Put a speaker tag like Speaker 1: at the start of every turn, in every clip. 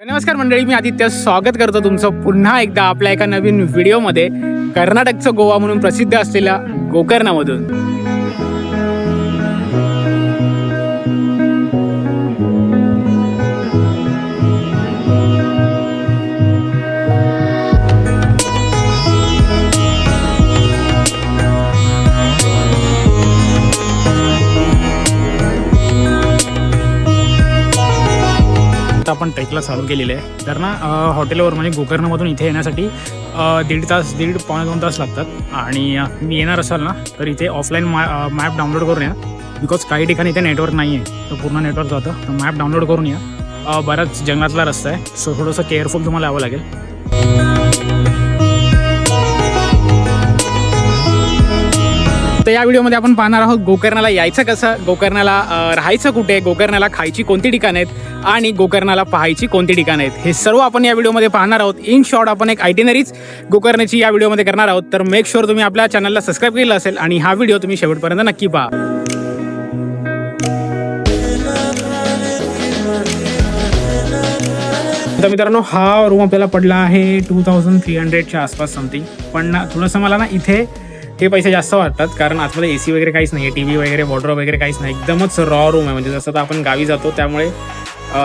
Speaker 1: नमस्कार मंडळी, मी आदित्य स्वागत करतो तुमचं पुन्हा एकदा आपल्या एका नवीन व्हिडिओमध्ये कर्नाटकचं गोवा म्हणून प्रसिद्ध असलेल्या गोकर्णमधून. आपण ट्रेकला चालू केलेलं आहे. तर ना हॉटेलवर म्हणजे गोकर्णमधून इथे येण्यासाठी दीड पावणे 2 तास लागतात. आणि मी येणार असाल ना तर इथे ऑफलाईन मॅप डाउनलोड करून या, बिकॉज काही ठिकाणी इथे नेटवर्क नाही आहे, तर पूर्ण नेटवर्क जातं. तर मॅप डाउनलोड करून या. बराच जंगलातला रस्ता आहे, सो थोडंसं केअरफुल तुम्हाला यावं लागेल. तर या व्हिडिओमध्ये आपण पाहणार आहोत गोकर्णाला यायचं कसं, गोकर्णाला राहायचं कुठे, गोकर्णाला खायची कोणती ठिकाणं आहेत आणि गोकर्णाला पाहायची कोणती ठिकाणं आहेत, हे सर्व आपण या व्हिडिओमध्ये पाहणार आहोत. इन शॉर्ट आपण एक आयटिनरीज गोकर्णाची या व्हिडिओमध्ये करणार आहोत. तर मेक शुअर तुम्ही आपल्या चॅनलला सबस्क्राईब केलं असेल आणि हा व्हिडिओ तुम्ही शेवटपर्यंत नक्की पहा. तर मित्रांनो, हा रूम आपल्याला पडला आहे 2300च्या आसपास समथिंग. पण थोडंसं मला ना इथे हे पैसे जास्त वाटतात, कारण आतमध्ये AC वगैरे काहीच नाही आहे, TV वगैरे वॉर्डरोब वगैरे काहीच नाही, एकदमच रॉ रूम आहे. म्हणजे जसं तर आपण गावी जातो त्यामुळे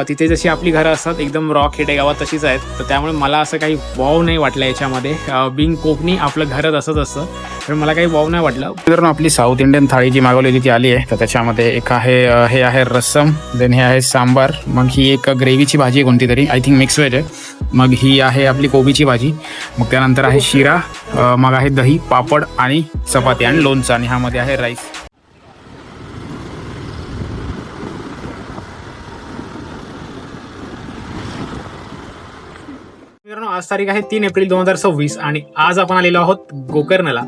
Speaker 1: तिथे जशी आपली घरं असतात एकदम रॉ खेडेगावात तशीच आहेत. तर त्यामुळे मला असं काही वाव नाही वाटलं याच्यामध्ये. बिंग कोकणी आपलं घरच असंच असतं, तर मला काही वाव नाही वाटलं. मित्रांनो, आपली साऊथ इंडियन थाळी जी मागवलेली ती आली आहे. तर त्याच्यामध्ये एक आहे, हे आहे रस्सम, देन हे आहे सांबार, मग ही एक ग्रेव्हीची भाजी आहे कोणती तरी, आय थिंक मिक्स व्हेज आहे. मग ही आहे आपली कोबीची भाजी, मग त्यानंतर आहे शिरा, मग आहे दही, पापड आणि चपाती आणि लोणचं, आणि ह्यामध्ये आहे राईस. मित्रांनो, आज तारीख आहे 3 एप्रिल 2026 आणि आज आपण आलेलो आहोत गोकर्णला.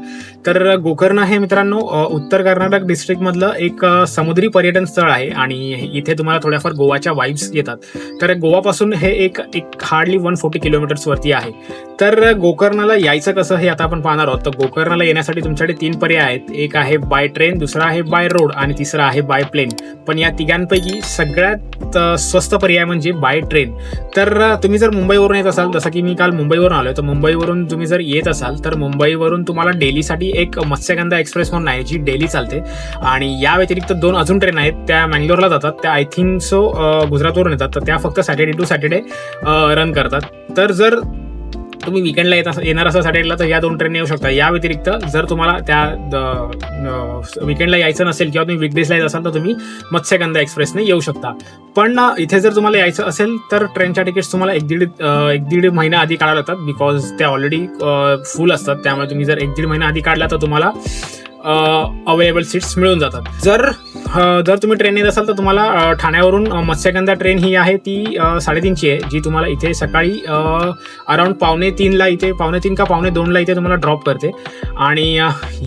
Speaker 1: तर गोकर्ण हे मित्रांनो उत्तर कर्नाटक डिस्ट्रिक्टमधलं एक समुद्री पर्यटन स्थळ आहे आणि इथे तुम्हाला थोड्याफार गोवाच्या वाईब्स येतात. तर गोवापासून हे एक हार्डली 140 किलोमीटर्स वरती आहे. तर गोकर्णाला यायचं कसं हे आता आपण पाहणार आहोत. तर गोकर्णाला येण्यासाठी तुमच्याकडे 3 पर्याय आहेत. एक आहे बाय ट्रेन, दुसरा आहे बाय रोड आणि तिसरा आहे बाय प्लेन. पण या तिघांपैकी सगळ्यात स्वस्त पर्याय म्हणजे बाय ट्रेन. तर तुम्ही जर मुंबईवरून येत असाल, जसं की मी काल मुंबईवरून आलोय, तर मुंबईवरून तुम्ही जर येत असाल तर मुंबईवरून तुम्हाला डेलीसाठी एक मत्स्यगंधा एक्सप्रेस म्हणून आहे जी डेली चालते. आणि या व्यतिरिक्त 2 अजून ट्रेन आहेत, त्या मँगलोरला जातात. त्या आय थिंक सो गुजरातवरून येतात, तर त्या फक्त सॅटर्डे टू सॅटर्डे रन करतात. तर जर तुम्ही विकेंडला येणार असाल सॅटर्डेला तर या 2 ट्रेन येऊ शकता. या व्यतिरिक्त जर तुम्हाला त्या विकेंडला यायचं नसेल किंवा तुम्ही वीकडेजला येत असाल तर तुम्ही मत्स्यगंधा एक्सप्रेसने येऊ शकता. पण इथे जर तुम्हाला यायचं असेल तर ट्रेनच्या तिकीट्स तुम्हाला एक दीड महिना आधी काढावं लागतात, बिकॉज त्या ऑलरेडी फुल असतात. त्यामुळे तुम्ही जर 1-1.5 महिना आधी काढला तर तुम्हाला अवेलेबल सीट्स मिळून जातात. जर तुम्ही ट्रेन येत असाल तर तुम्हाला ठाण्यावरून मत्स्यगंधा ट्रेन ही आहे ती 3:30ची आहे, जी तुम्हाला इथे सकाळी अराउंड 2:45ला इथे 2:45 का 2:45ला इथे तुम्हाला ड्रॉप करते. आणि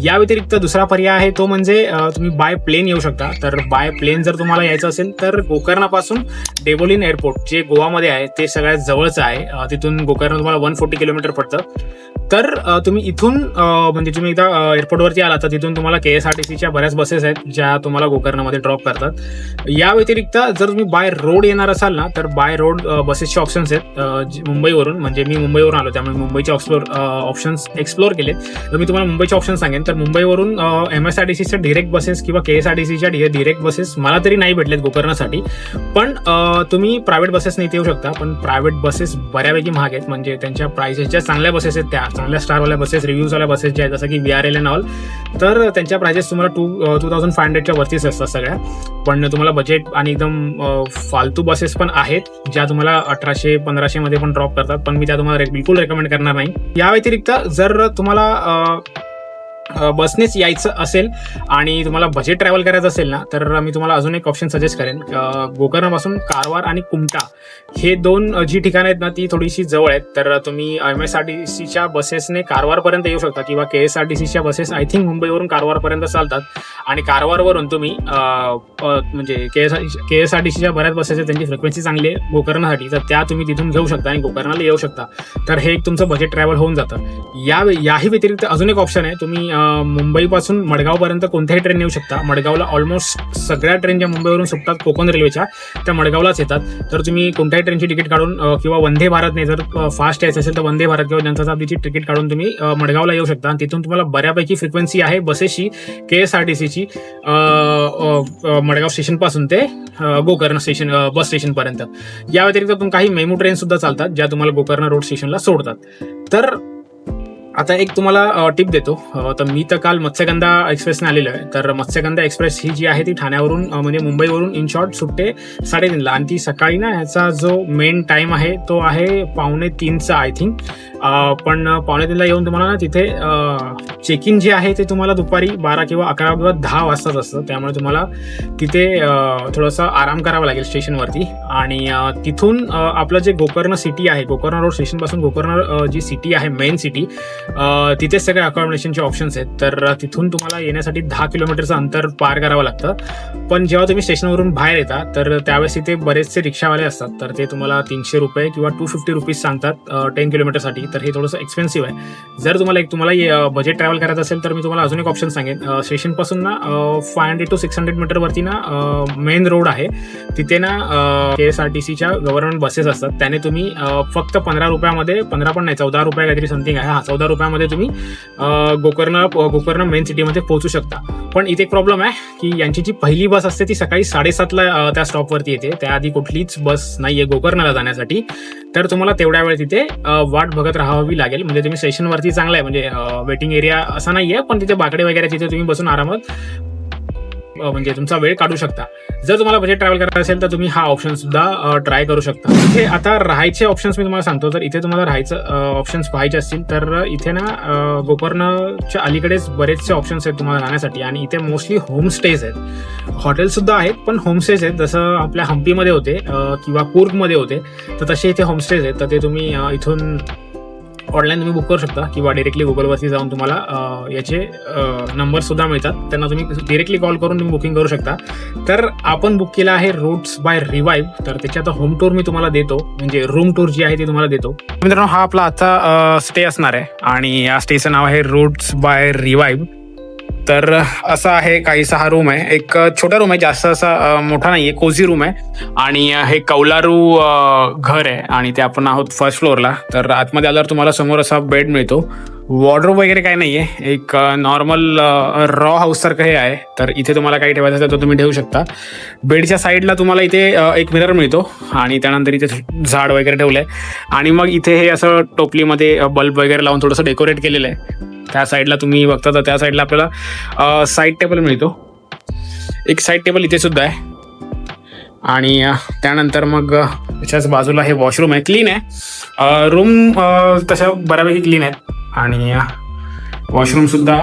Speaker 1: या व्यतिरिक्त दुसरा पर्याय आहे तो म्हणजे तुम्ही बाय प्लेन येऊ शकता. तर बाय प्लेन जर तुम्हाला यायचं असेल तर गोकर्णापासून डेबोलिन एअरपोर्ट जे गोवामध्ये आहे ते सगळ्यात जवळचं आहे. तिथून गोकर्ण तुम्हाला 140 किलोमीटर पडतं. तर तुम्ही इथून म्हणजे तुम्ही एकदा एअरपोर्टवरती आला तर तिथून तुम्हाला KSRTCच्या बऱ्याच बसेस आहेत ज्या तुम्हाला गोकर्णमध्ये ड्रॉप करतात. या व्यतिरिक्त जर तुम्ही बाय रोड येणार असाल ना तर बाय रोड बसेसचे ऑप्शन्स आहेत मुंबईवरून. म्हणजे मी मुंबईवरून आलो त्यामुळे मुंबईचे ऑप्शन्स एक्सप्लोर केले. तर मी तुम्हाला मुंबईचे ऑप्शन सांगेन. तर मुंबईवरून MSRTCच्या डिरेक्ट बसेस किंवा KSRTCच्या डिरेक्ट बसेस मला तरी नाही भेटलेत गोकर्णासाठी. पण तुम्ही प्रायव्हेट बसेसने इथे येऊ शकता. पण प्रायव्हेट बसेस बऱ्यापैकी महाग आहेत. म्हणजे त्यांच्या प्राइसेस ज्या चांगल्या बसेस आहेत, त्या चांगल्या स्टारवाल्या बसेस, रिव्ह्यूजवाल्या बसेस ज्या आहेत जसं की VRL अँड ऑल, तर त्यांच्या प्राइसेस तुम्हाला 2500च्या वरतीच असतात सगळ्या. पण तुम्हाला बजेट आणि एकदम फालतू बसेस पण आहेत ज्या तुम्हाला 1800-1500 मध्ये पण ड्रॉप करतात. पण मी त्या तुम्हाला बिलकुल रेकमेंड करणार नाही. या व्यतिरिक्त जर तुम्हाला बसनेच यायचं असेल आणि तुम्हाला बजेट ट्रॅव्हल करायचं असेल ना तर मी तुम्हाला अजून एक ऑप्शन सजेस्ट करेन. गोकर्णापासून कारवार आणि कुमटा हे 2 जी ठिकाणं आहेत ना ती थोडीशी जवळ आहेत. तर तुम्ही MSRTCच्या बसेसने कारवारपर्यंत येऊ शकता किंवा KSRTCच्या बसेस आय थिंक मुंबईवरून कारवारपर्यंत चालतात. आणि कारवारवरून तुम्ही म्हणजे KSRTCच्या बऱ्याच बसेस आहेत, त्यांची फ्रिक्वेन्सी चांगली आहे गोकर्णासाठी, तर त्या तुम्ही तिथून घेऊ शकता आणि गोकर्णाला येऊ शकता. तर हे एक तुमचं बजेट ट्रॅव्हल होऊन जातं. याही व्यतिरिक्त अजून एक ऑप्शन आहे. तुम्ही मुंबईपासून मडगावपर्यंत कोणत्याही ट्रेन येऊ शकता. मडगावला ऑलमोस्ट सगळ्या ट्रेन ज्या मुंबईवरून सुटतात कोकण रेल्वेच्या त्या मडगावलाच येतात. तर तुम्ही कोणत्याही ट्रेनची तिकीट काढून किंवा वंदे भारत नाही, जर फास्ट यायचं असेल तर वंदे भारत किंवा जनता शताब्दीची तिकीट काढून तुम्ही मडगावला येऊ शकता. आणि तिथून तुम्हाला बऱ्यापैकी फ्रिक्वेन्सी आहे बसेसची, KSRTCची मडगाव स्टेशनपासून ते गोकर्ण स्टेशन बस स्टेशनपर्यंत. या व्यतिरिक्त काही मेमू ट्रेन सुद्धा चालतात ज्या तुम्हाला गोकर्ण रोड स्टेशनला सोडतात. तर आता एक तुम्हाला टिप देतो. तर मी तर काल मत्स्यगंधा एक्सप्रेसने आलेलो आहे. तर मत्स्यगंधा एक्सप्रेस ही जी आहे ती ठाण्यावरून म्हणजे मुंबईवरून इन शॉर्ट सुटते 3:30ला आणि ती सकाळी ना ह्याचा जो मेन टाईम आहे तो आहे 2:45चा आय थिंक. पण 2:45ला येऊन तुम्हाला ना तिथे चेक इन जे आहे ते तुम्हाला दुपारी 12 किंवा 11 किंवा 10 वाजताच असतं. त्यामुळे तुम्हाला तिथे थोडासा आराम करावा लागेल स्टेशनवरती. आणि तिथून आपलं जे गोकर्ण सिटी आहे, गोकर्ण रोड स्टेशनपासून गोकर्ण जी सिटी आहे मेन सिटी, तिथेच सगळे अकॉमोडेशनचे ऑप्शन्स आहेत. तर तिथून तुम्हाला येण्यासाठी 10 किलोमीटरचं अंतर पार करावं लागतं. पण जेव्हा तुम्ही स्टेशनवरून बाहेर येता तर त्यावेळेस तिथे बरेचसे रिक्षावाले असतात. तर ते तुम्हाला 300 रुपये किंवा 250 रुपीज सांगतात 10 किलोमीटरसाठी. तर हे थोडंसं एक्सपेन्सिव्ह आहे. जर तुम्हाला बजेट ट्रॅव्हल करायचं असेल तर मी तुम्हाला अजून एक ऑप्शन सांगेन. स्टेशनपासून ना 500 to 600 मीटरवरती ना मेन रोड आहे. तिथे ना KSRTCच्या गव्हर्नमेंट बसेस असतात. त्याने तुम्ही फक्त 15 रुपयामध्ये, 15 पण नाही 14 रुपये काहीतरी समथिंग आहे, 14 रुपयामध्ये तुम्ही गोकर्ण मेन सिटीमध्ये पोहोचू शकता. पण इथे एक प्रॉब्लेम आहे की यांची जी पहिली बस असते ती सकाळी 7:30ला त्या स्टॉपवरती येते. त्याआधी कुठलीच बस नाही आहे गोकर्णला जाण्यासाठी. तर तुम्हाला तेवढ्या वेळ तिथे वाट बघत राहावी लागेल. म्हणजे तुम्ही स्टेशनवरती चांगलं आहे, म्हणजे वेटिंग एरिया असा नाही आहे, पण तिथे बाकडे वगैरे तिथे तुम्ही बसून आरामात म्हणजे तुमचा वेळ काढू शकता. जर तुम्हाला बजेट ट्रॅव्हल करायचं असेल तर तुम्ही हा ऑप्शन सुद्धा ट्राय करू शकता. इथे आता राहायचे ऑप्शन्स मी तुम्हाला सांगतो. तर इथे तुम्हाला राहायचं ऑप्शन्स पाहिजे असतील तर इथे ना गोकर्णच्या अलीकडेच बरेचसे ऑप्शन्स आहेत तुम्हाला राहण्यासाठी. आणि इथे मोस्टली होमस्टेज आहेत, हॉटेल्स सुद्धा आहेत, पण होमस्टेज आहेत. जसं आपल्या हम्पीमध्ये होते किंवा कूर्गमध्ये होते तर तसे इथे होमस्टेज आहेत. तर ते तुम्ही इथून ऑनलाईन तुम्ही बुक करू शकता किंवा डिरेक्टली गुगलवरती जाऊन तुम्हाला याचे नंबर सुद्धा मिळतात. त्यांना तुम्ही डिरेक्टली कॉल करून तुम्ही बुकिंग करू शकता. तर आपण बुक केलं आहे रूट्स बाय रिवाइव्ह. तर त्याची आता होम टूर मी तुम्हाला देतो, म्हणजे रूम टूर जी आहे ती तुम्हाला देतो. मित्रांनो, हा आपला आजचा स्टे असणार आहे आणि या स्टेचं नाव आहे रूट्स बाय रिवाइव्ह. तर असा आहे काहीसा हा रूम आहे. एक छोटा रूम आहे, जास्त असा मोठा नाही आहे, कोझी रूम आहे. आणि हे कौलारू घर आहे आणि ते आपण आहोत फर्स्ट फ्लोअरला. तर आतमध्ये आल्यावर तुम्हाला समोर असा बेड मिळतो. वॉर्डरोब वगैरे काही नाही आहे, एक नॉर्मल रॉ हाऊससारखं हे आहे. तर इथे तुम्हाला काही ठेवायचं असेल तर तुम्ही ठेवू शकता. बेडच्या साईडला तुम्हाला इथे एक मिरर मिळतो आणि त्यानंतर इथे झाड वगैरे ठेवलं आहे. आणि मग इथे हे असं टोपलीमध्ये बल्ब वगैरे लावून थोडंसं डेकोरेट केलेलं आहे. त्या साईडला तुम्ही बघता तर त्या साईडला आपल्याला साईड टेबल मिळतो. एक साईड टेबल इथे सुद्धा आहे. आणि त्यानंतर मग त्याच्याच बाजूला हे वॉशरूम आहे, क्लीन आहे. रूम तशा बऱ्यापैकी क्लीन आहेत आणि वॉशरूम सुद्धा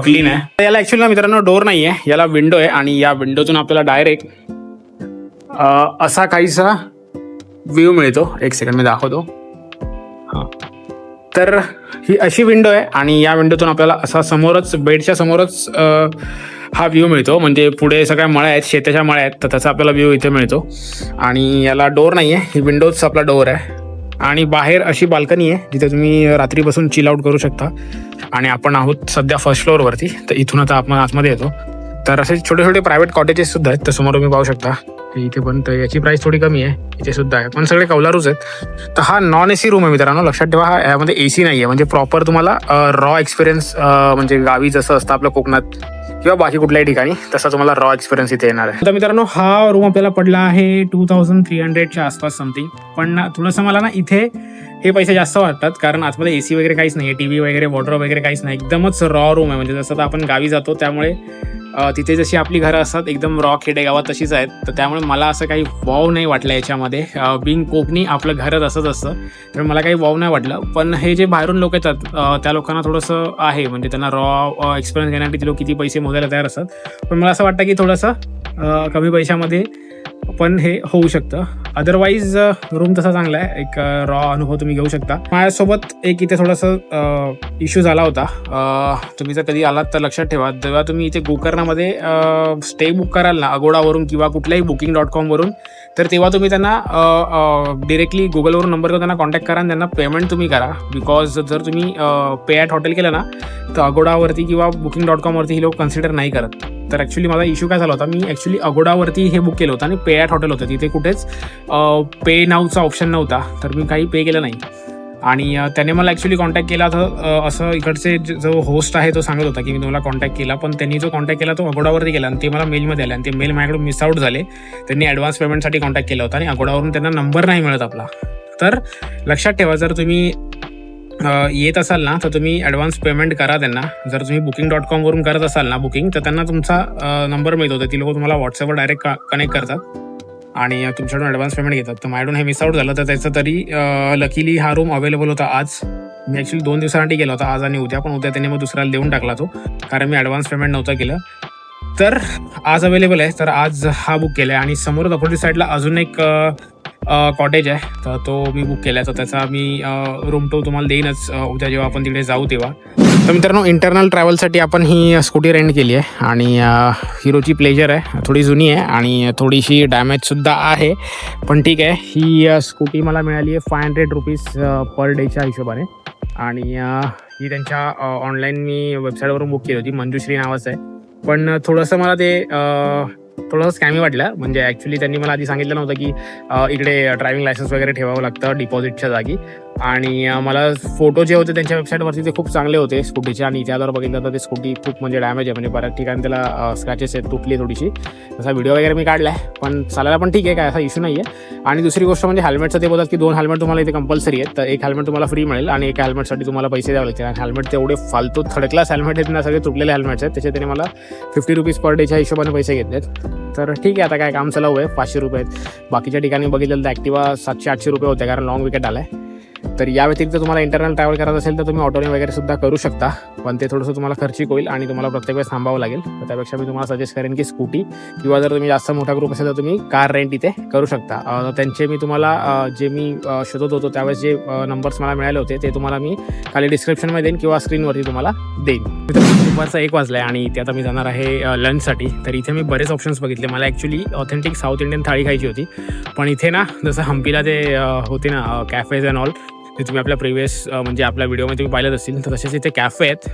Speaker 1: क्लीन आहे. याला ॲक्च्युली ना मित्रांनो डोर नाही आहे, याला विंडो आहे. आणि या विंडोतून आपल्याला डायरेक्ट असा काहीसा व्ह्यू मिळतो. एक सेकंड मी दाखवतो. हां, तर ही अशी विंडो आहे आणि या विंडोतून आपल्याला असा समोरच बेडच्या समोरच हा व्ह्यू मिळतो. म्हणजे पुढे सगळ्या मळ्या आहेत, शेताच्या मळ्या आहेत, तर त्याचा आपल्याला व्ह्यू इथे मिळतो. आणि याला डोर नाही आहे, ही विंडोच आपला डोर आहे. आणि बाहेर अशी बाल्कनी आहे जिथे तुम्ही रात्री बसून चिल आउट करू शकता. आणि आपण आहोत सध्या फर्स्ट फ्लोअरवरती, तर इथून आता आपण आतमध्ये येतो. तर असे छोटे छोटे प्रायव्हेट कॉटेजेस सुद्धा आहेत. तर समोर तुम्ही पाहू शकता इथे पण. तर याची प्राईस थोडी कमी आहे, इथे सुद्धा आहे, पण सगळे कौलारूच आहेत. तर हा नॉन AC रूम आहे मित्रांनो, लक्षात ठेवा. हा यामध्ये AC नाही आहे, म्हणजे प्रॉपर तुम्हाला रॉ एक्सपिरियन्स, म्हणजे गावी जसं असतं आपल्या कोकणात किंवा बाकी कुठल्याही ठिकाणी तसा तुम्हाला रॉ एक्सपिरियन्स इथे येणार आहे. तर मित्रांनो, हा रूम आपल्याला पडला आहे 2300च्या आसपास समथिंग. पण थोडंसं मला ना इथे हे पैसे जास्त वाटतात, कारण आतमध्ये AC वगैरे काहीच नाही, TV वगैरे वॉर्डरोब वगैरे काहीच नाही, एकदमच रॉ रूम आहे. म्हणजे जसं आता आपण गावी जातो त्यामुळे तिथे जशी आपली घरं असतात एकदम रॉ खेडेगावात तशीच आहेत. तर त्यामुळे मला असं काही वाव नाही वाटलं याच्यामध्ये. बिंग कोकणी आपलं घरच असंच असतं, तर मला काही वाव नाही वाटलं. पण हे जे बाहेरून लोक येतात त्या लोकांना थोडंसं आहे, म्हणजे त्यांना रॉ एक्सपिरियन्स घेण्यासाठी ते लोक किती पैसे मोजायला तयार असतात. पण मला असं वाटतं की थोडंसं कमी पैशामध्ये पण हे होऊ शकतं. अदरवाईज रूम तसा चांगला आहे, एक रॉ अनुभव तुम्ही घेऊ शकता. माझ्यासोबत एक इथे थोडासा इश्यू झाला होता. तुम्ही जर कधी आलात तर लक्षात ठेवा, जेव्हा तुम्ही इथे गोकर्णामध्ये स्टे बुक कराल ना अगोडावरून किंवा कुठल्याही Booking.com वरून, तर तेव्हा तुम्ही त्यांना डिरेक्टली गुगलवरून नंबर घेऊन त्यांना कॉन्टॅक्ट करा आणि त्यांना पेमेंट तुम्ही करा. बिकॉज जर तुम्ही पे ॲट हॉटेल केलं ना तर अगोडावरती किंवा Booking.com ही लोक कन्सिडर नाही करत. तर ॲक्च्युली माझा इश्यू काय झाला होता, मी ॲक्च्युली अगोडावरती हे बुक केलं होतं आणि पे ॲट हॉटेल होतं, तिथे कुठेच पे नाऊचा ऑप्शन नव्हता. तर मी काही पे केलं नाही आणि त्याने मला ॲक्च्युली कॉन्टॅक्ट केला. तर असं इकडचे जो होस्ट आहे तो सांगत होता की मी तुम्हाला कॉन्टॅक्ट केला, पण त्यांनी जो कॉन्टॅक्ट केला तो अगोडावरती केला आणि ते मला मेलमध्ये आले आणि ते मेल माझ्याकडून मिस आउट झाले. त्यांनी ॲडव्हान्स पेमेंटसाठी कॉन्टॅक्ट केला होता आणि अगोडावरून त्यांना नंबर नाही मिळत आपला. तर लक्षात ठेवा, जर तुम्ही येत असाल ना तर तुम्ही ॲडव्हान्स पेमेंट करा त्यांना. जर तुम्ही Booking.com वरून करत असाल ना बुकिंग, तर त्यांना तुमचा नंबर मिळत होता. ती लोक तुम्हाला व्हॉट्सअपवर डायरेक्ट कनेक्ट करतात आणि तुमच्याकडून ॲडव्हान्स पेमेंट घेतात. तर माझ्याकडून हे मिस आउट झालं. तर त्याचं तरी लकीली हा रूम अवेलेबल होता आज. मी ॲक्च्युली 2 दिवसांसाठी गेला होता, आज आणि उद्या, पण उद्या त्यांनी मग दुसऱ्याला देऊन टाकला तो, कारण मी ॲडव्हान्स पेमेंट नव्हतं केलं. तर आज अवेलेबल आहे, तर आज हा बुक केला आहे. आणि समोर अपोजिट साईडला अजून एक कॉटेज आहे, तर तो मी बुक केला आहे. तर त्याचा मी रूम टूर तुम्हाला देईनच उद्या जेव्हा आपण तिकडे जाऊ तेव्हा. तर मित्रांनो, इंटरनल ट्रॅव्हलसाठी आपण ही स्कूटी रेंट केली आहे आणि हिरोची प्लेजर आहे. थोडी जुनी आहे आणि थोडीशी डॅमेजसुद्धा आहे, पण ठीक आहे. ही स्कूटी मला मिळाली आहे 500 रुपीज पर डेच्या हिशोबाने आणि ही त्यांच्या ऑनलाईन मी वेबसाईटवरून बुक केली होती. मंजुश्री नावाचं आहे, पण थोडंसं मला ते थोडंसं स्कॅमी वाटलं. म्हणजे ॲक्च्युली त्यांनी मला आधी सांगितलं नव्हतं की इकडे ड्रायव्हिंग लायसन्स वगैरे ठेवावं लागतं डिपॉझिटच्या जागी. आणि मला फोटो जे होते त्यांच्या वेबसाईटवरती ते खूप चांगले होते स्कूटीचे, आणि त्याद्वारे बघितलं तर ते स्कूटी खूप म्हणजे डॅमेज आहे. म्हणजे बऱ्याच ठिकाणी त्याला स्क्रॅचेस आहेत, तुटली थोडीशी. तसा व्हिडिओ वगैरे मी काढला आहे, पण चालायला पण ठीक आहे, काय असा इश्यू नाही आहे. आणि दुसरी गोष्ट म्हणजे हेल्मेटचं ते बोलतात की 2 हेल्मेट तुम्हाला इथे कंपल्सरी आहेत. तर एक हेल्मेट तुम्हाला फ्री मिळेल आणि एक हेल्मेटसाठी तुम्हाला पैसे द्यावे लागतील. आणि हेल्मेट तेवढे फालतू थर्ड क्लास हेल्मेट आहेत ना, सगळे तुटलेले हेल्मेट्स आहेत. त्याचे त्याने मला 50 रुपीज पर डेच्या हिशोबाने पैसे घेतलेत. तर ठीक आहे, आता काय काम चालू आहे. 500 रुपये आहेत. बाकीच्या ठिकाणी बघितलं तर ॲक्टिवा 700-800 रुपये होते, कारण लॉंग विकेट आला आहे. तर या व्यतिरिक्त तुम्हाला इंटरनल ट्रॅव्हल करायचं असेल तर तुम्ही ऑटोने वगैरे सुद्धा करू शकता, पण ते थोडंसं तुम्हाला खर्चिक होईल आणि तुम्हाला प्रत्येक वेळेस थांबावं लागेल. तर त्यापेक्षा मी तुम्हाला सजेस्ट करेन की स्कूटी, किंवा जर तुम्ही जास्त मोठा ग्रुप असेल तर तुम्ही कार रेंट इथे करू शकता. त्यांचे मी तुम्हाला जे मी शोधत होतो त्यावेळेस जे नंबर्स मला मिळाले होते ते तुम्हाला मी खाली डिस्क्रिप्शनमध्ये देईन किंवा स्क्रीनवरती तुम्हाला देईन. दुपारचा 1 वाजला आहे आणि इथे आता मी जाणार आहे लंचसाठी. तर इथे मी बरेच ऑप्शन्स बघितले. मला ॲक्च्युली ऑथेंटिक साऊथ इंडियन थाळी खायची होती, पण इथे ना जसं हम्पीला ते होते ना कॅफेज अँड ऑल, ते तुम्ही आपल्या प्रिव्हियस म्हणजे आपल्या व्हिडिओमध्ये तुम्ही पाहिलं असतील, तर तसेच इथे कॅफे आहेत.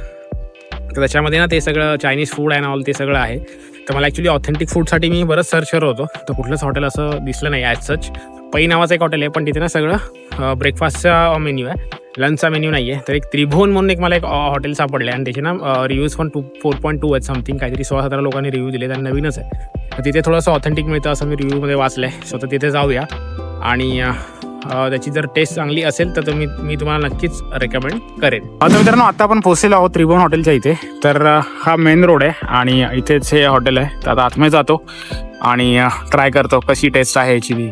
Speaker 1: तर त्याच्यामध्ये ना ते सगळं चायनीज फूड अँड ऑल ते सगळं आहे. तर मला ॲक्च्युली ऑथेंटिक फूडसाठी मी बरंच सर्च करत होतो, तर कुठलंच हॉटेल असं दिसलं नाही ॲज सच. पै नावाचं एक हॉटेल आहे, पण तिथे ना सगळं ब्रेकफास्टचा मेन्यू आहे, लंचचा मेन्यू नाही आहे. तर एक त्रिभुवन म्हणून एक मला एक हॉटेल सापडलं आहे आणि त्याचे ना रिव्ह्यूज पण 4.2 आहेत समथिंग, काहीतरी 16-17 लोकांनी रिव्ह्यू दिले, आणि नवीनच आहे. तर तिथे थोडंसं ऑथेंटिक मिळतं असं मी रिव्ह्यूमध्ये वाचलं आहे. सो तर तिथे जाऊया आणि त्याची जर टेस्ट चांगली असेल तर मी तुम्हाला नक्कीच रेकमेंड करेन. आता मित्रांनो, आता आपण पोहोचलेलो आहोत त्रिभुवन हॉटेलच्या इथे. तर हा मेन रोड आहे आणि इथेच हे हॉटेल आहे. तर आता आतमध्ये जातो आणि ट्राय करतो कशी टेस्ट आहे याची बी.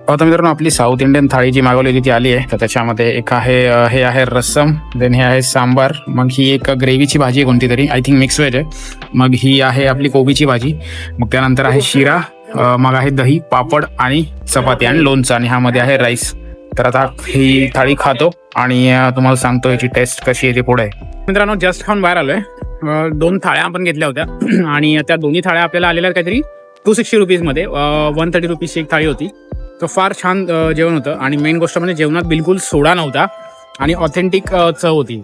Speaker 1: आता मित्रांनो, आपली साऊथ इंडियन थाळी जी मागवलेली ती आली आहे. तर त्याच्यामध्ये एक आहे हे आहे रस्सम, देन हे आहे सांबार, मग ही एक ग्रेव्हीची भाजी आहे कोणती तरी, आय थिंक मिक्स व्हेज आहे. मग ही आहे आपली कोबीची भाजी, मग त्यानंतर आहे शिरा, मग आहे दही, पापड आणि चपाती आणि लोणचं, आणि ह्यामध्ये आहे राईस. तर आता ही थाळी खातो आणि तुम्हाला सांगतो याची टेस्ट कशी आहे ते पुढे. मित्रांनो, जस्ट खाऊन बाहेर आलोय. 2 थाळ्या आपण घेतल्या होत्या आणि त्या दोन्ही थाळ्या आपल्याला आलेल्या काहीतरी 260 रुपीजमध्ये. 130 रुपीजची एक थाळी होती. तर फार छान जेवण होतं आणि मेन गोष्ट म्हणजे जेवणात बिलकुल सोडा नव्हता आणि ऑथेंटिक चव होती.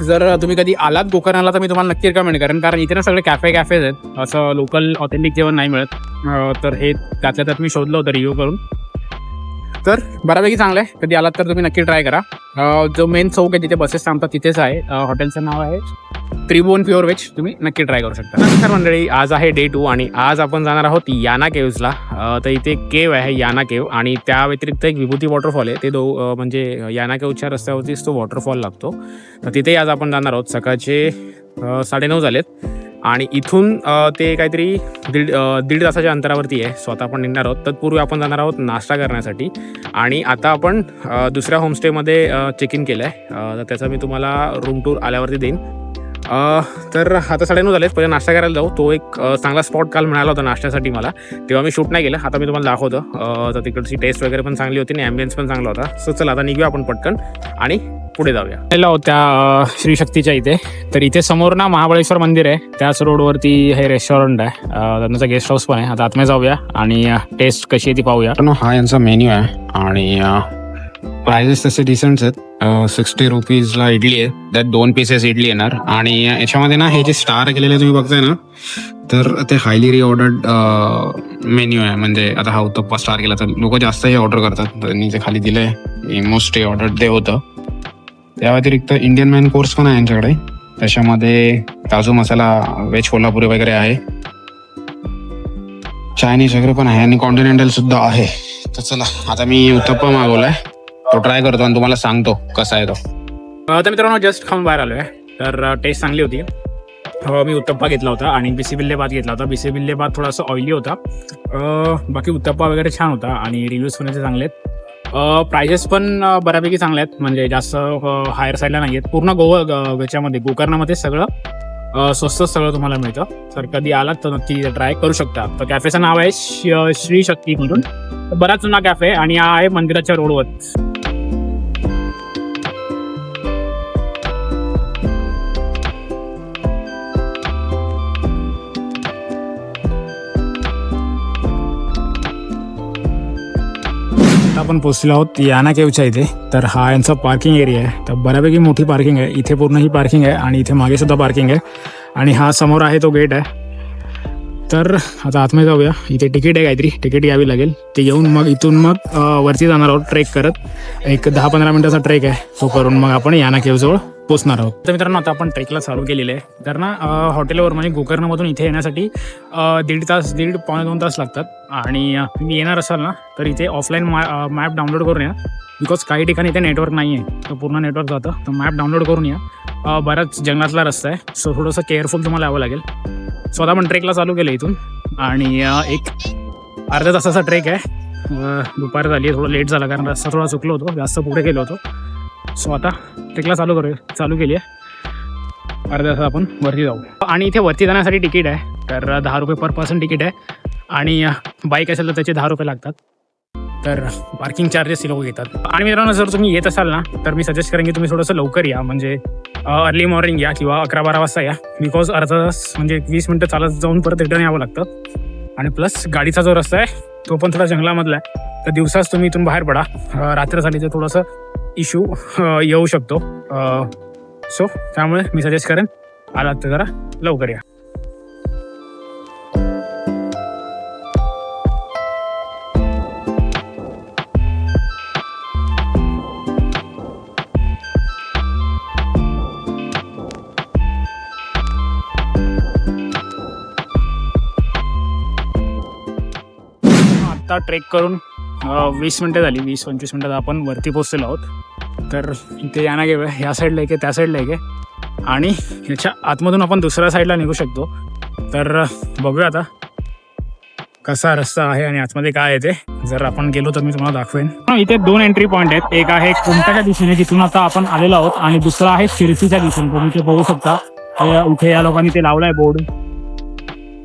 Speaker 1: जर तुम्ही कधी आलात गोकर्णला तर मी तुम्हाला नक्की रिकमेंड करेन, कारण इथे ना सगळे कॅफेज आहेत, असं लोकल ऑथेंटिक जेवण नाही मिळत. तर हे त्यातल्या त्यात मी शोधलं होतं रिव्ह्यू करून. तर बऱ्यापैकी चांगलं आहे. कधी आलात तर तुम्ही नक्की ट्राय करा. जो मेन चौक आहे जिथे बसेस थांबतात तिथेच आहे. हॉटेलचं नाव आहे त्रिभुवन प्युअर व्हेज. तुम्ही नक्की ट्राय करू शकता. नमस्कार मंडळी, आज आहे डे 2 आणि आज आपण जाणार आहोत याना केव्जला. तर इथे केव आहे याना केव, आणि त्या व्यतिरिक्त एक विभूती वॉटरफॉल आहे. ते म्हणजे याना केव्जच्या रस्त्यावरतीच तो वॉटरफॉल लागतो. तर तिथे आज आपण जाणार आहोत. सकाळचे 9:30 झालेत आणि इथून ते काहीतरी दीड तासाच्या अंतरावरती आहे. सो आता आपण निघणार आहोत. तत्पूर्वी आपण जाणार आहोत नाश्ता करण्यासाठी, आणि आता आपण दुसऱ्या होमस्टेमध्ये चेक इन केलं आहे. तर त्याचा मी तुम्हाला रूम टूर आल्यावरती देईन. तर आता 9:30 झालेत. पहिले नाश्ता करायला जाऊ. तो एक चांगला स्पॉट काल मिळाला होता नाश्त्यासाठी मला, तेव्हा मी शूट नाही केलं. आता मी तुम्हाला दाखवतो. तर तिकडची टेस्ट वगैरे पण चांगली होती आणि ॲम्बियन्स पण चांगला होता. सो चला आता निघूया आपण पटकन आणि पुढे जाऊया. त्या श्री शक्तीच्या इथे, तर इथे समोर ना महाबळेश्वर मंदिर आहे, त्याच रोडवरती हे रेस्टॉरंट आहे, त्यांचा गेस्ट हाऊस पण आहे. आता आतमध्ये जाऊया आणि टेस्ट कशी आहे ती पाहूया. हा यांचा मेन्यू आहे आणि प्राइजेस तसे डिसेंट आहेत. 60 रुपीजला इडली आहे, त्यात 2 पीसेस इडली येणार आणि याच्यामध्ये ना हे जे स्टार केलेले तुम्ही बघताय ना, तर ते हायली रिऑर्डर्ड मेन्यू आहे. म्हणजे आता हा उत्तप्पा स्टार केला तर लोक जास्त हे ऑर्डर करतात. त्यांनी जे खाली दिलंय मोस्ट ऑर्डर ते होतं. त्या व्यतिरिक्त इंडियन मेन कोर्स पण आहे यांच्याकडे, त्याच्यामध्ये काजू मसाला, व्हेज कोल्हापुरी वगैरे आहे, चायनीज वगैरे पण आहे आणि कॉन्टिनेंटल सुद्धा आहे. तर चला आता मी उत्तप्पा मागवलाय, तो ट्राय करतो आणि तुम्हाला सांगतो कसा आहे तो. तर मित्रांनो जस्ट खाऊन बाहेर आलोय, तर टेस्ट चांगली होती. मी उत्तप्पा घेतला होता आणि बिसीबिल्ले भात घेतला होता. बिसीबिल्ले भात थोडासा ऑइली होता, बाकी उत्तप्पा वगैरे छान होता आणि रिव्ह्यूज पण चांगले आहेत. प्राइजेस पण बऱ्यापैकी चांगले आहेत, म्हणजे जास्त हायर साईडला नाही आहेत. पूर्ण याच्यामध्ये गोकर्णामध्ये सगळं स्वस्त सगळं तुम्हाला मिळतं. तर कधी आलात तर नक्की ट्राय करू शकता. तर कॅफेचं नाव आहे श्री शक्ती म्हणून, बराच जुना कॅफे आणि हा आहे मंदिराच्या रोडवर. आपण पोहोचलो आहोत याना केवच्या इथे. तर हा यांचा पार्किंग एरिया आहे, तर बऱ्यापैकी मोठी पार्किंग आहे. इथे पूर्ण ही पार्किंग आहे आणि इथे मागे सुद्धा पार्किंग आहे आणि हा समोर आहे तो गेट आहे. तर आता आतमध्ये जाऊया. इथे तिकीट आहे, काहीतरी तिकीट घ्यावी लागेल. ते घेऊन मग इथून मग वरती जाणार आहोत ट्रेक करत. एक 10-15 मिनिटाचा ट्रेक आहे, तो करून मग आपण याना केवजवळ पोचणार आहोत. तर मित्रांनो आता आपण ट्रेकला चालू केलेलं आहे. तर ना हॉटेलवर म्हणजे गोकर्णमधून इथे येण्यासाठी 1.5-2 तास लागतात. आणि तुम्ही येणार असाल ना तर इथे ऑफलाईन मॅप डाउनलोड करून या, बिकॉज काही ठिकाणी इथे नेटवर्क नाही आहे, तर पूर्ण नेटवर्क जातं. तर मॅप डाउनलोड करून या. बराच जंगलातला रस्ता आहे, सो थोडंसं केअरफुल तुम्हाला यावं लागेल. स्वतः आपण ट्रेकला चालू केलं इथून आणि एक अर्ध्या तासाचा ट्रेक आहे. दुपार झाली, थोडं लेट झाला कारण रस्ता थोडा चुकलो होतो, जास्त पुढे गेलो होतो. सो आता ट्रेकला चालू केली आहे. अर्ध्या तास आपण वरती जाऊ. आणि इथे वरती जाण्यासाठी तिकीट आहे, तर 10 रुपये पर पर्सन तिकीट आहे आणि बाईक असेल तर त्याचे 10 रुपये लागतात. तर पार्किंग चार्जेस लोक घेतात. आणि मित्रांनो जर तुम्ही येत असाल ना तर मी सजेस्ट करेन की तुम्ही थोडंसं लवकर या, म्हणजे अर्ली मॉर्निंग या किंवा 11-12 वाजता या, बिकॉज अर्धा तास म्हणजे 20 मिनटं चालत जाऊन परत रिटर्न यावं लागतं. आणि प्लस गाडीचा जो रस्ता आहे तो पण थोडा जंगलामधला आहे, तर दिवसाच तुम्ही इथून बाहेर पडा. रात्र झाली तर थोडंसं इश्यू येऊ शकतो. सो त्यामुळे मी सजेस्ट करेन आलात तर जरा लवकर या. आता ट्रेक करून 20 मिनटं झाली, 20-25 मिनटात आपण वरती पोहोचलेलो आहोत. तर इथे याना केव आहे, ह्या साईडला एक आहे, त्या साईडला एक आहे आणि ह्याच्या आतमधून आपण दुसऱ्या साईडला निघू शकतो. तर बघूया आता कसा रस्ता आहे आणि आतमध्ये काय आहे ते. जर आपण गेलो तर मी तुम्हाला दाखवेन. इथे 2 एंट्री पॉईंट आहेत. एक आहे कुमटाच्या दिशेने, जिथून आता आपण आलेलो आहोत, आणि दुसरा आहे शिरसीच्या दिशेने. तुम्ही ते बघू शकता, इथे या लोकांनी ते लावलाय बोर्ड.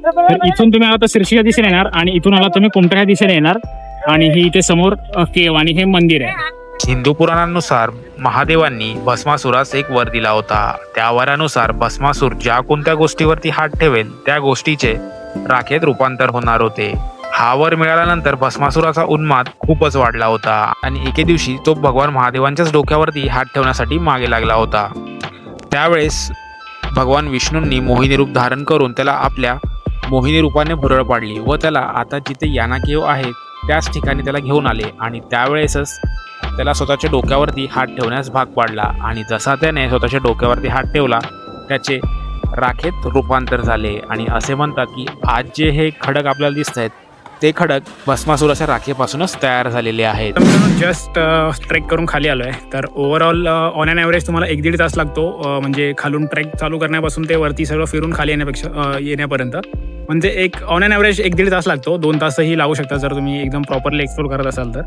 Speaker 1: तर इथून तुम्ही आला तर शिरसीच्या दिशेने येणार आणि इथून आला तुम्ही कुमटाच्या दिशेने येणार. आणि ही इथे समोर केव आणि हे मंदिर आहे.
Speaker 2: हिंदू पुराणानुसार महादेवांनी भस्मासुरास एक वर दिला होता. त्या वरानुसार भस्मासूर ज्या कोणत्या गोष्टीवरती हात ठेवेल त्या गोष्टीचे राखेत रूपांतर होणार होते. हा वर मिळाल्यानंतर भस्मासुराचा उन्माद खूपच वाढला होता आणि एके दिवशी तो भगवान महादेवांच्याच डोक्यावरती हात ठेवण्यासाठी मागे लागला होता. त्यावेळेस भगवान विष्णूंनी मोहिनी रूप धारण करून त्याला आपल्या मोहिनी रूपाने भुरळ पाडली व त्याला आता जिथे याना केव आहे त्याच ठिकाणी त्याला घेऊन आले आणि त्यावेळेसच त्याला स्वतःच्या डोक्यावरती हात ठेवण्यास भाग पाडला. आणि जसा त्याने स्वतःच्या डोक्यावरती हात ठेवला त्याचे राखेत रूपांतर झाले. आणि असे म्हणतात की आज जे हे खडक आपल्याला दिसत आहेत ते खडक भस्मासुराच्या राखेपासूनच तयार झालेले आहेत.
Speaker 1: जस्ट ट्रेक करून खाली आलो आहे. तर ओव्हरऑल ऑन ॲन ॲव्हरेज तुम्हाला 1-1.5 तास लागतो, म्हणजे खालून ट्रेक चालू करण्यापासून ते वरती सगळं फिरून खाली येण्यापर्यंत. म्हणजे एक ऑन ॲन ॲव्हरेज 1-1.5 तास लागतो. 2 तासही लागू शकतात जर तुम्ही एकदम प्रॉपरली एक्सप्लोर करत असाल तर.